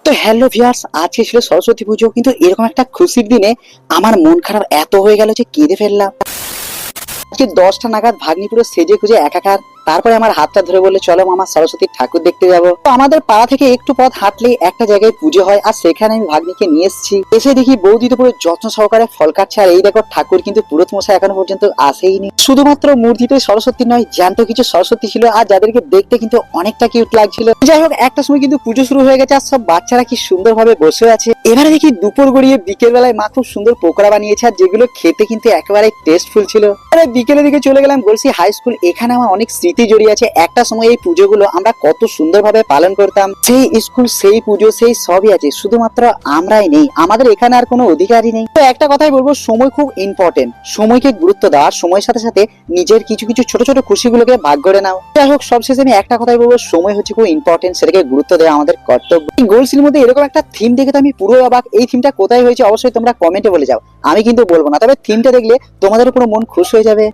তো hello viewers, আজকে ছিল সরস্বতী পুজো, কিন্তু এরকম একটা খুশির দিনে আমার মন খারাপ এত হয়ে গেল যে কেঁদে ফেললাম। আজকে 10টা নাগাদ ভাগ্নি পুরো সেজে গুজে একাকার। তারপরে আমার হাতটা ধরে বললে, চলো মামা সরস্বতীর ঠাকুর দেখতে যাবো। তো আমাদের পাড়া থেকে একটু পথ হাঁটলেই একটা জায়গায় পুজো হয়, আর সেখানে আমি ভাগ্নিকে নিয়ে এসেছি। এসে দেখি বৌদি তো পুরো যত্ন সহকারে ফল কাটছে, আর এই দেখো ঠাকুর কিন্তু পুরোহিত মশাই এখনো পর্যন্ত আসেইনি। শুধুমাত্র মূর্তিতে সরস্বতী নয়, জ্যান্ত কিছু সরস্বতী ছিল, আর যাদেরকে দেখতে কিন্তু অনেকটা কিউট লাগছিল। যাই হোক, একটা সময় কিন্তু পুজো শুরু হয়ে গেছে, আর সব বাচ্চারা কি সুন্দর ভাবে বসে আছে। এবারে দেখি দুপুর গড়িয়ে বিকেল বেলায় মা খুব সুন্দর পকোড়া বানিয়েছে, আর যেগুলো খেতে কিন্তু একেবারে টেস্টফুল ছিল। বিকেলের দিকে চলে গেলাম গলসি হাই স্কুল। এখানে আমার অনেক স্মৃতি জড়িয়ে আছে। একটা সময় এই পুজোগুলো আমরা কত সুন্দরভাবে পালন করতাম। সেই স্কুল, সেই পুজো, সেই সবই আছে, শুধুমাত্র আমরাই নেই, আমাদের এখানে আর কোনো অধিকারই নেই। তো একটা কথাই বলবো, সময় খুব ইম্পর্টেন্ট। সময়কে গুরুত্ব দেওয়া, সময়ের সাথে সাথে নিজের কিছু কিছু ছোট ছোট খুশিগুলোকে ভাগ করে নাও। যাই হোক, সবশেষে আমি একটা কথাই বলবো, সময় হচ্ছে খুব ইম্পর্টেন্ট, সেটাকে গুরুত্ব দেওয়া আমাদের কর্তব্য। এই গোলসির মধ্যে এরকম একটা থিম দেখে তো আমি পুরো অবাক। এই থিমটা কোথায় হয়েছে অবশ্যই তোমরা কমেন্টে বলে যাও, আমি কিন্তু বলবো না, তবে থিমটা দেখলে তোমাদের পুরো মন খুশ হয়ে যাবে।